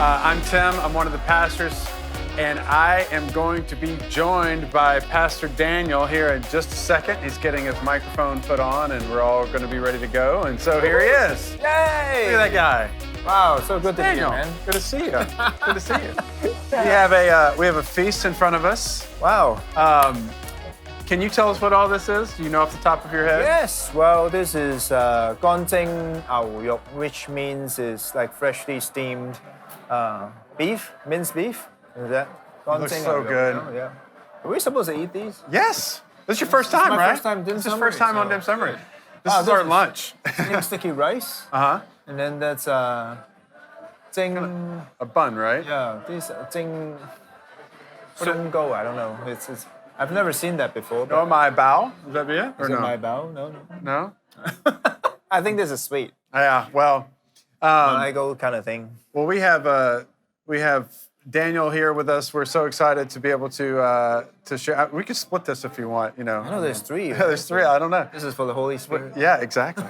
I'm Tim. I'm one of the pastors, and I am going to be joined by Pastor Daniel here in just a second. He's getting his microphone put on, and we're all going to be ready to go. And so here he is. Yay! Look at that guy. Wow, so good to be Daniel, here, man. good to see you. Good to see you. We have a feast in front of us. Wow. Can you tell us what all this is? Do you know off the top of your head? Yes, well, this is 乾蒸牛肉, which means is like freshly steamed beef, minced beef. Is that? It looks so good. Oh, yeah. Are we supposed to eat these? Yes. This is your first time, my right? first time dim This is sum first time on so- Dim Summary. This Wow, is our this is- lunch. Steamed sticky rice. Uh-huh. And then that's 蒸 A bun, right? yeah, this 蒸 松糕, I don't know. It's I've never seen that before. Oh, my bow? Is that it? Or Is no? it my bao? No. No? I think this is sweet. Yeah, well, I go kind of thing. well, we have Daniel here with us. We're so excited to be able to share. We could split this if you want, you know. I know there's three. Yeah, there's three. I don't know. This is for the Holy Spirit. Yeah, exactly.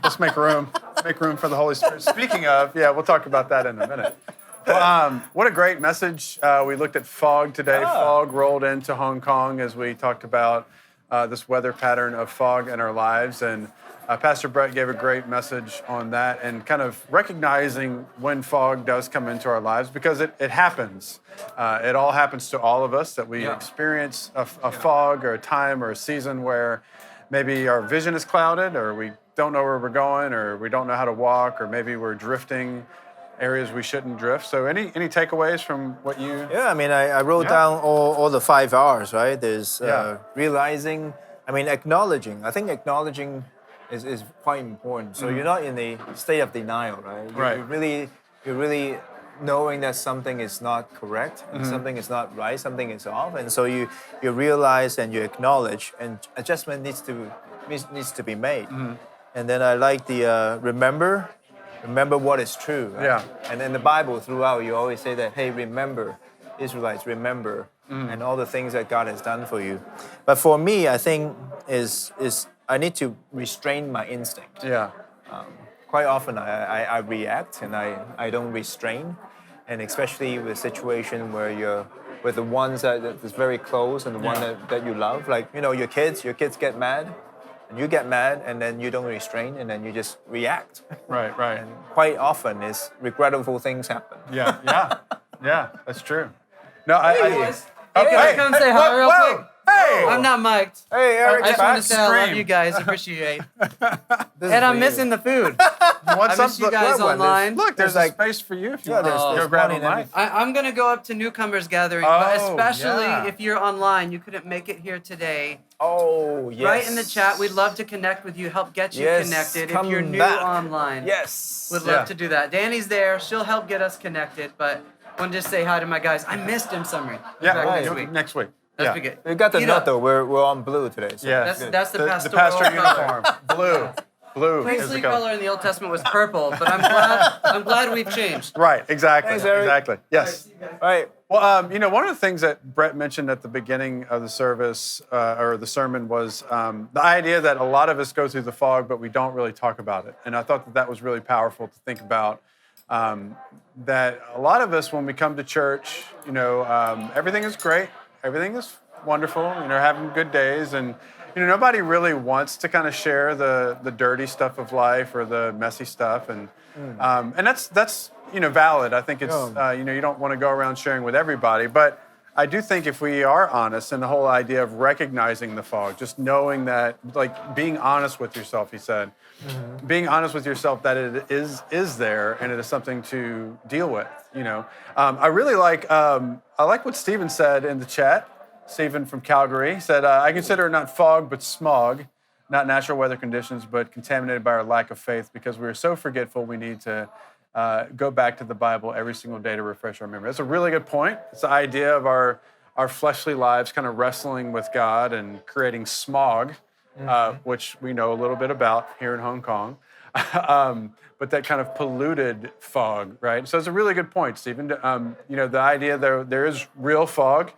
Let's make room. Make room for the Holy Spirit. Speaking of, yeah, we'll talk about that in a minute. What a great message. We looked at fog today. Fog rolled into Hong Kong as we talked about this weather pattern of fog in our lives. And Pastor Brett gave a great message on that and kind of recognizing when fog does come into our lives because it happens. It all happens to all of us that we experience a fog or a time or a season where maybe our vision is clouded or we don't know where we're going or we don't know how to walk or maybe we're drifting areas we shouldn't drift. So any takeaways from what you... Yeah, I mean, I wrote down all the 5 R's, right? There's realizing, acknowledging. I think acknowledging is quite important. So you're not in a state of denial, right? Right. You're really knowing that something is not correct, and something is not right, something is off, and so you realize and you acknowledge, and adjustment needs to be made. And then I like the remember what is true. Right? Yeah. And in the Bible throughout, you always say that, hey, remember, Israelites, remember, and all the things that God has done for you. But for me, I think is I need to restrain my instinct. Yeah. Quite often I react and I don't restrain, and especially with a situation where you're with the ones that is very close and the one that you love, like your kids get mad, and you get mad and then you don't restrain and then you just react. Right. And quite often is regrettable things happen. Yeah. That's true. No, Can I come say hi real quick? Hey! I'm not mic'd. Hey, Eric, I just want to say I love Scream. you guys. Appreciate. this And is I'm for missing the food. What's I miss you guys Look, online. Look, there's There's a space for you if you Yeah, want to there's go grab a money and mic. I'm going to go up to newcomers gathering, but Oh, especially yeah. if you're online, you couldn't make it here today. Oh, yes. Write in the chat. We'd love to connect with you, help get you Yes, connected. If come you're new back. online, Yes. would Yeah. love to do that. Danny's there. She'll help get us connected, but I want to just say hi to my guys. I missed Dim Summary. Yeah, Back right. next week. Next week. That's Yeah. pretty good. We got the Eat nut up. though. We're on blue today. So Yeah. That's the The pastoral pastor color. uniform. Blue. is the Priestly color. color in the Old Testament was purple, but I'm glad we've changed. Right, exactly. Thanks, Eric. Exactly. Yes. All right. Well, one of the things that Brett mentioned at the beginning of the service or the sermon was the idea that a lot of us go through the fog, but we don't really talk about it. And I thought that was really powerful to think about. That a lot of us, when we come to church, everything is great, everything is wonderful, having good days, and nobody really wants to kind of share the dirty stuff of life or the messy stuff, and that's valid. I think it's you don't want to go around sharing with everybody, but I do think if we are honest, and the whole idea of recognizing the fog, just knowing that, like being honest with yourself, he said, being honest with yourself that it is there and it is something to deal with. I really like I like what Stephen said in the chat. Stephen from Calgary said, "I consider it not fog but smog, not natural weather conditions, but contaminated by our lack of faith, because we are so forgetful. We need to go back to the Bible every single day to refresh our memory." That's a really good point. It's the idea of our fleshly lives kind of wrestling with God and creating smog, which we know a little bit about here in Hong Kong, but that kind of polluted fog, right? So it's a really good point, Stephen. The idea there is real fog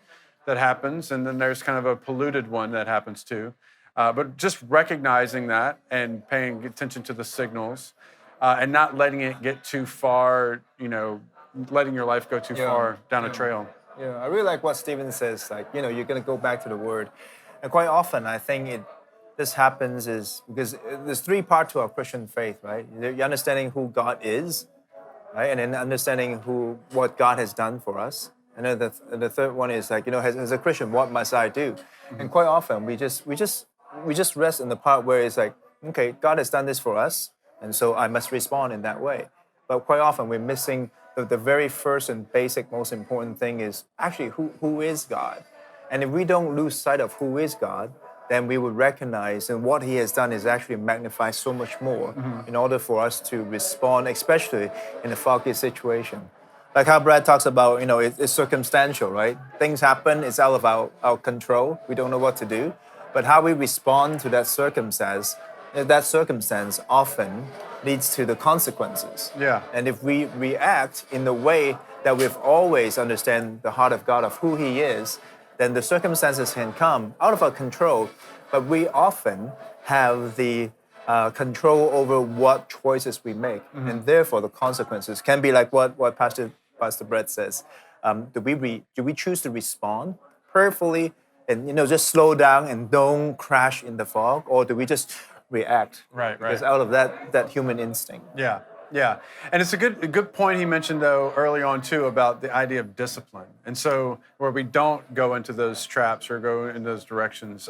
that happens, and then there's kind of a polluted one that happens too. But just recognizing that and paying attention to the signals and not letting it get too far, letting your life go too Yeah, far down a yeah. trail. Yeah, I really like what Stephen says. Like, you're gonna go back to the Word, and quite often I think this happens is because there's three parts to our Christian faith, right? You're understanding who God is, right, and then understanding what God has done for us, and then the third one is like, as a Christian, what must I do? And quite often we just rest in the part where it's like, okay, God has done this for us, and so I must respond in that way. But quite often we're missing the very first and basic, most important thing is actually who is God. And if we don't lose sight of who is God, then we would recognize and what He has done is actually magnified so much more in order for us to respond, especially in a foggy situation. Like how Brad talks about, it's circumstantial, right? Things happen, it's out of our control. We don't know what to do. But how we respond to that circumstance often leads to the consequences. Yeah. And if we react in the way that we've always understand the heart of God of who He is, then the circumstances can come out of our control, but we often have the control over what choices we make, and therefore the consequences can be like what Pastor Brett says. Do we choose to respond prayerfully and just slow down and don't crash in the fog, or do we just react? Right. Because out of that human instinct. Yeah, and it's a good point he mentioned though early on too about the idea of discipline, and so where we don't go into those traps or go in those directions.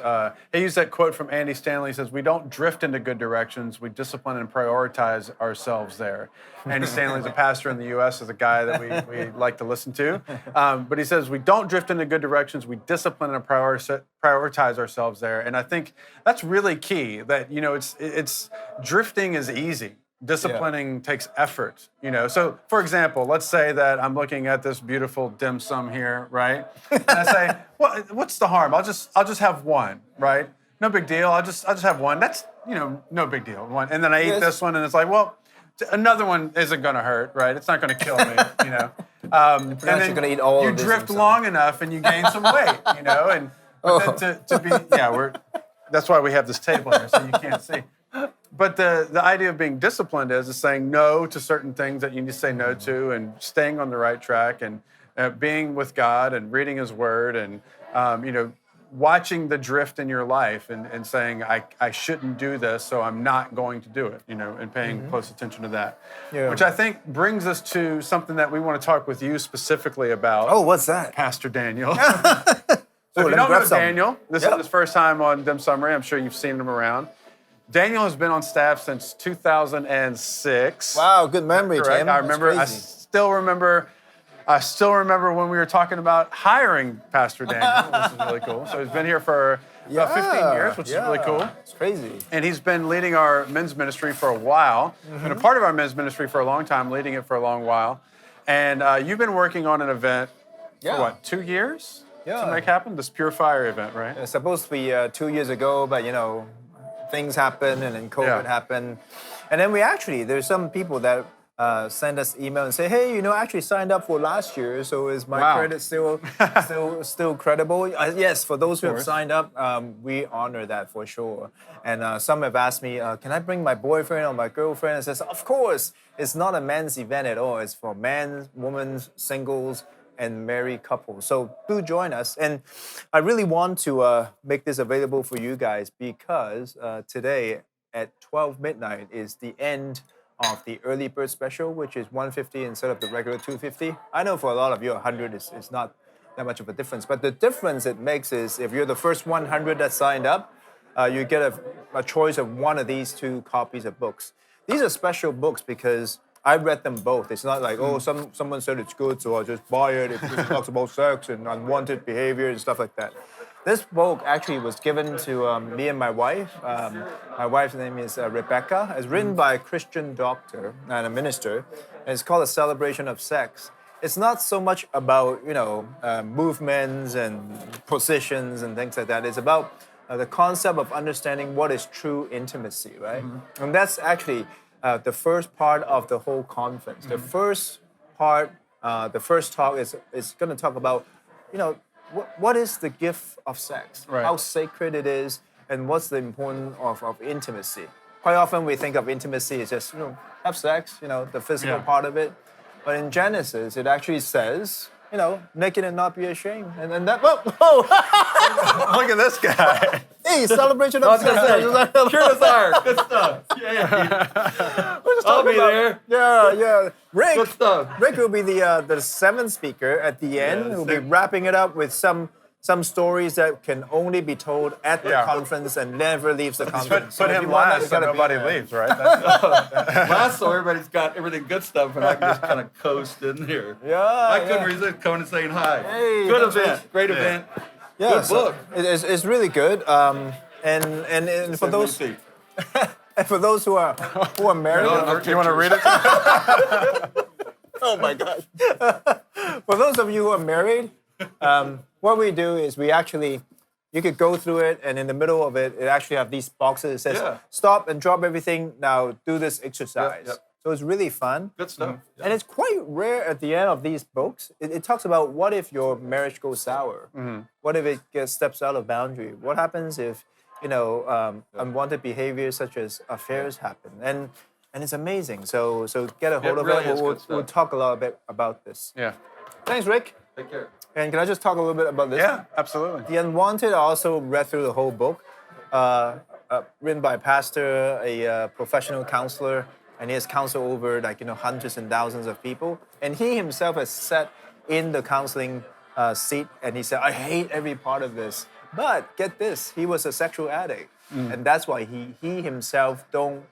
He used that quote from Andy Stanley. He says, "We don't drift into good directions. We discipline and prioritize ourselves there." Andy Stanley's a pastor in the U.S. is a guy that we like to listen to, but he says we don't drift into good directions. We discipline and prioritize ourselves there, and I think that's really key. That it's drifting is easy. Disciplining takes effort, So, for example, let's say that I'm looking at this beautiful dim sum here, right? And I say, well, what's the harm? I'll just have one, right? No big deal. I'll just have one. That's no big deal. One, and then I eat this one, and it's like, well, another one isn't going to hurt, right? It's not going to kill me, And then you're going to eat all you of this drift dim sum. long enough, and you gain some weight, And but then to be that's why we have this table here, so you can't see. But the idea of being disciplined is saying no to certain things that you need to say no to, and staying on the right track, and being with God and reading His Word, and watching the drift in your life, and saying I shouldn't do this, so I'm not going to do it, and paying close attention to that. Yeah. Which I think brings us to something that we want to talk with you specifically about. Oh, what's that? Pastor Daniel. So if you don't know Daniel, this is his first time on Dim Sum Ray. I'm sure you've seen him around. Daniel has been on staff since 2006. Wow, good memory, Correct. Tim. I remember. I That's still remember when we were talking about hiring Pastor Daniel, which is really cool. So he's been here for about 15 years, which is really cool. It's crazy. And he's been leading our men's ministry for a while, been a part of our men's ministry for a long time, leading it for a long while. And you've been working on an event for what, 2 years? Yeah. To make happen? This Pure Fire event, right? It's supposed to be 2 years ago, but things happen, and then COVID happened. And then there's some people that send us email and say, hey, I actually signed up for last year, so is my credit still credible? Yes, for those who have signed up, we honor that for sure. And some have asked me, can I bring my boyfriend or my girlfriend? And says, of course, it's not a men's event at all. It's for men, women, singles, and married couples. So do join us. And I really want to make this available for you guys because today at 12 midnight is the end of the early bird special, which is $150 instead of the regular $250. I know for a lot of you, $100 is not that much of a difference. But the difference it makes is if you're the first 100 that signed up, you get a choice of one of these two copies of books. These are special books because I read them both. It's not like, someone said it's good, so I'll just buy it. It talks about sex and unwanted behavior and stuff like that. This book actually was given to me and my wife. My wife's name is Rebecca. It's written by a Christian doctor and a minister, and it's called A Celebration of Sex. It's not so much about, movements and positions and things like that. It's about the concept of understanding what is true intimacy, right? And that's actually the first part of the whole conference. The first part, the first talk is going to talk about, what is the gift of sex? Right. How sacred it is, and what's the importance of intimacy? Quite often we think of intimacy as just, have sex, the physical part of it. But in Genesis, it actually says, naked and not be ashamed. And then that, whoa. Look at this guy. Hey, celebration of success. Sure is hard. Good stuff. Yeah. I'll be there. Yeah. Good stuff. Rick will be the seventh speaker at the end. Who'll be wrapping it up with some stories that can only be told at the conference and never leaves the conference. Put him last so nobody leaves, right? Last, so everybody's got everything good stuff, and I can just kind of coast in here. I couldn't resist coming and saying hi. Hey, good that's event, great event. Yeah, Good book. It's really good. And for those and for those who are married, You want to read it? oh my gosh. For those of you who are married, what we do is you could go through it, and in the middle of it actually have these boxes that says, stop and drop everything, now do this exercise. Yep. So it's really fun. Good stuff. And it's quite rare at the end of these books. It talks about what if your marriage goes sour? What if it steps out of boundary? What happens if, unwanted behaviors such as affairs happen? And it's amazing. So get a hold of really it. is good We'll stuff. talk a lot bit about this. Yeah. Thanks, Rick. Take care. And can I just talk a little bit about this? Yeah, absolutely. The Unwanted, I also read through the whole book, written by a pastor, a professional counselor, and he has counseled over hundreds and thousands of people. And he himself has sat in the counseling seat, and he said, I hate every part of this. But get this, he was a sexual addict. And that's why he himself don't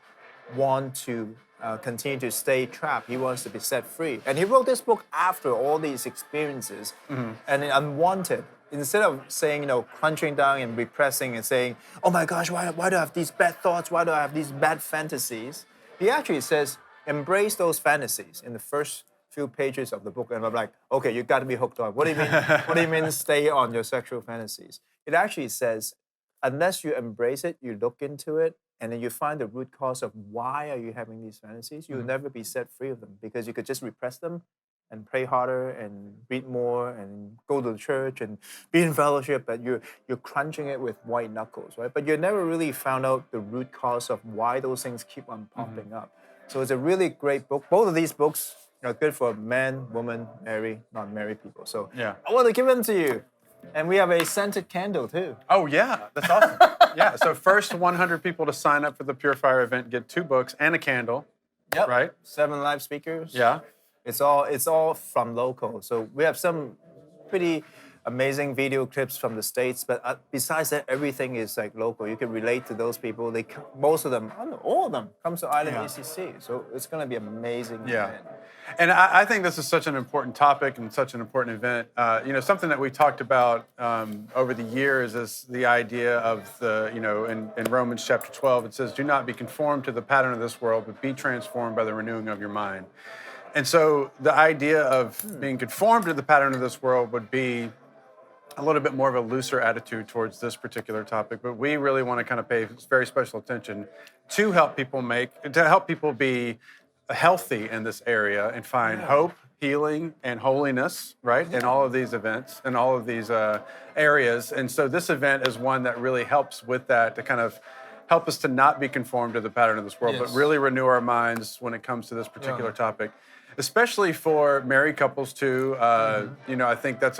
want to continue to stay trapped. He wants to be set free. And he wrote this book after all these experiences. And in Unwanted, instead of saying, crunching down and repressing and saying, oh my gosh, why do I have these bad thoughts? Why do I have these bad fantasies? He actually says, embrace those fantasies in the first few pages of the book. And I'm like, okay, you got to be hooked on. What do you mean? What do you mean stay on your sexual fantasies? It actually says, unless you embrace it, you look into it, and then you find the root cause of why are you having these fantasies, you'll never be set free of them, because you could just repress them and pray harder and read more and go to the church and be in fellowship, but you're crunching it with white knuckles, right? But you never really found out the root cause of why those things keep on popping up. So it's a really great book. Both of these books are good for men, women, married, not married people. So I want to give them to you. And we have a scented candle too. Oh, yeah. That's awesome. Yeah. So first 100 people to sign up for the Purifier event get 2 books and a candle. Yep. Right? 7 live speakers. Yeah. It's all from local. So we have some pretty amazing video clips from the States, but besides that, everything is like local. You can relate to those people. Most of them, I don't know, all of them, comes to Island ACC. So it's going to be amazing. Yeah. event. And I think this is such an important topic and such an important event. Something that we talked about over the years is the idea of in Romans chapter 12, it says, do not be conformed to the pattern of this world, but be transformed by the renewing of your mind. And so the idea of being conformed to the pattern of this world would be a little bit more of a looser attitude towards this particular topic, but we really want to kind of pay very special attention to help people be healthy in this area and find hope, healing, and holiness, right, in all of these events and all of these areas. And so this event is one that really helps with that, to kind of help us to not be conformed to the pattern of this world, but really renew our minds when it comes to this particular topic, especially for married couples too. I think that's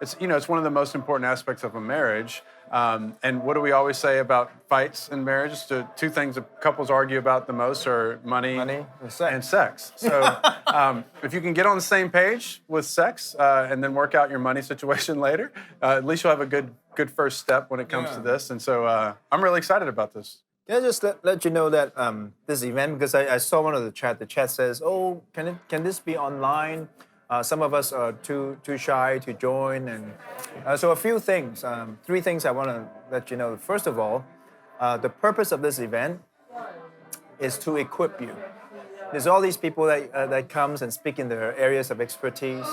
it's one of the most important aspects of a marriage. And what do we always say about fights in marriage? Two things that couples argue about the most are money and sex. So if you can get on the same page with sex and then work out your money situation later, at least you'll have a good first step when it comes to this. And so I'm really excited about this. Can I just let you know that this event, because I saw one of the chat says, oh, can this be online? Some of us are too shy to join, and so a few things, 3 things I want to let you know. First of all, the purpose of this event is to equip you. There's all these people that comes and speak in their areas of expertise.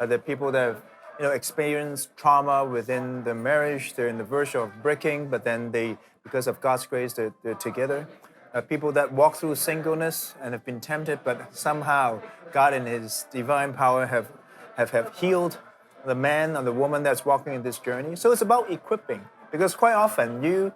The people that have experienced trauma within their marriage. They're in the verge of breaking, but then because of God's grace, they're together. People that walk through singleness and have been tempted, but somehow God in His divine power have healed the man and the woman that's walking in this journey. So it's about equipping, because quite often you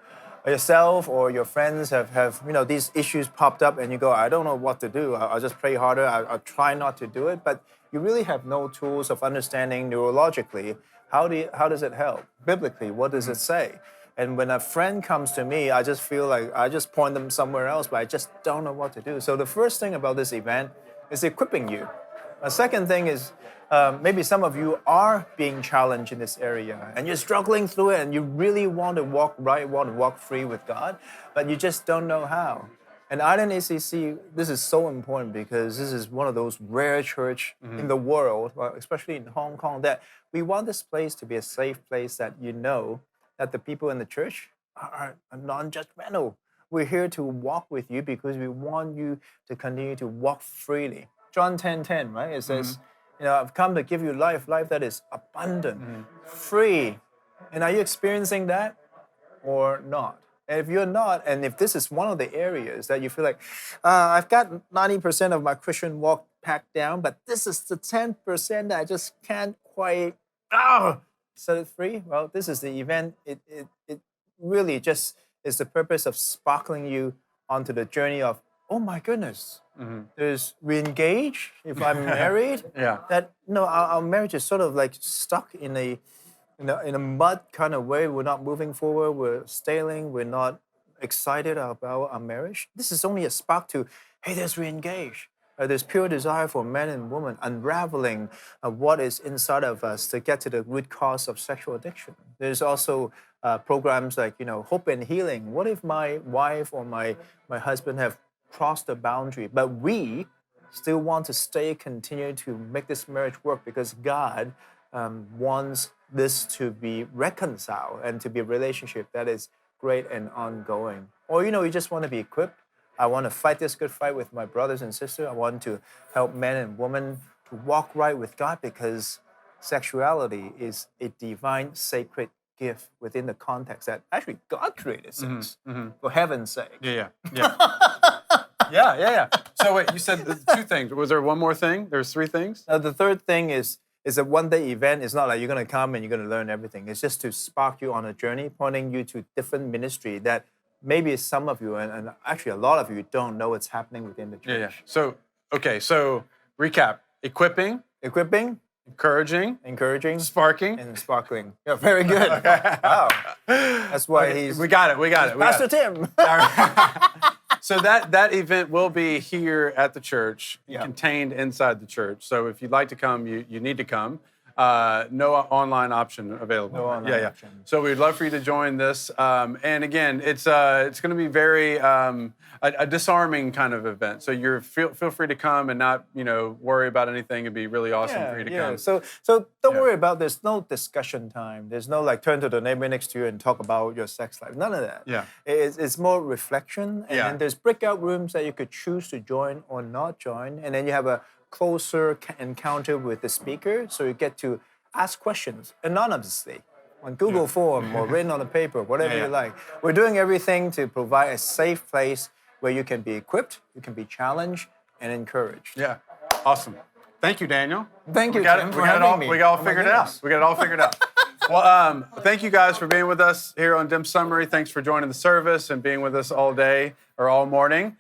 yourself or your friends have these issues popped up and you go, I don't know what to do. I'll just pray harder. I'll try not to do it. But you really have no tools of understanding neurologically how does it help? Biblically, what does it say? And when a friend comes to me, I just feel like I just point them somewhere else, but I just don't know what to do. So the first thing about this event is equipping you. A second thing is maybe some of you are being challenged in this area and you're struggling through it and you really want to walk right, want to walk free with God, but you just don't know how. And Island ACC, this is so important because this is one of those rare church in the world, well, especially in Hong Kong, that we want this place to be a safe place that you know that the people in the church are non-judgmental. We're here to walk with you because we want you to continue to walk freely. John 10:10, right? It says, I've come to give you life that is abundant, free. And are you experiencing that or not? And if you're not, and if this is one of the areas that you feel like, I've got 90% of my Christian walk packed down, but this is the 10% that I just can't quite set it free. Well, this is the event. It really just is the purpose of sparkling you onto the journey of, oh my goodness, there's re-engage if I'm married. That our marriage is sort of like stuck in a mud kind of way. We're not moving forward. We're staling. We're not excited about our marriage. This is only a spark to, hey, there's re-engage. There's pure desire for men and women unraveling what is inside of us to get to the root cause of sexual addiction. There's also programs like, Hope and Healing. What if my wife or my husband have crossed the boundary, but we still want to continue to make this marriage work because God wants this to be reconciled and to be a relationship that is great and ongoing. Or, you just want to be equipped. I want to fight this good fight with my brothers and sisters. I want to help men and women to walk right with God because sexuality is a divine, sacred gift within the context that actually God created sex, for heaven's sake. Yeah. So wait, you said the two things. Was there one more thing? There's three things? The third thing is a one-day event. It's not like you're going to come and you're going to learn everything. It's just to spark you on a journey, pointing you to different ministry that maybe some of you, and actually a lot of you, don't know what's happening within the church. So recap. Equipping, encouraging, sparking. And sparkling. Yeah, very good. Okay. Wow. That's why We got it. Pastor Tim. So that event will be here at the church, contained inside the church. So if you'd like to come, you need to come. No online option available. No online option. So we'd love for you to join this. And again, it's going to be very a disarming kind of event. So feel free to come and not worry about anything. It'd be really awesome for you to come. So don't worry about. There's no discussion time. There's no turn to the neighbor next to you and talk about your sex life. None of that. Yeah. It's more reflection. And then there's breakout rooms that you could choose to join or not join. And then you have a closer encounter with the speaker, so you get to ask questions anonymously on Google Form or written on a paper, whatever you like. We're doing everything to provide a safe place where you can be equipped, you can be challenged, and encouraged. Yeah, awesome. Thank you, Daniel. Thank you, Tim, for we got it having all, me. We got all figured it out. We got it all figured out. Well, thank you guys for being with us here on Dim Summary. Thanks for joining the service and being with us all day or all morning.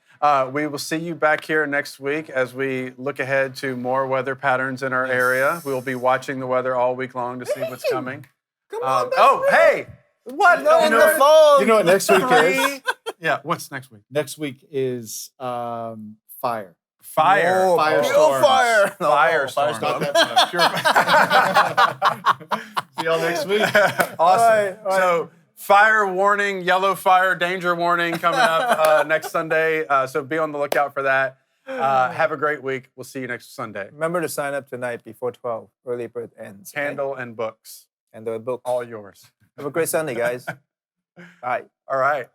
We will see you back here next week as we look ahead to more weather patterns in our area. We will be watching the weather all week long to see what's coming. Come on, hey! What? No, in the phone. You know what next week is? Yeah, what's next week? Next week is fire. Fire. Oh, Firestorms. fire. No, Firestorm. Not that much. See y'all next week. Awesome. All right. So, fire warning, yellow fire, danger warning coming up next Sunday. So be on the lookout for that. Have a great week. We'll see you next Sunday. Remember to sign up tonight before 12. Early bird ends. Okay? Candle and books. And the book. All yours. Have a great Sunday, guys. Bye. All right.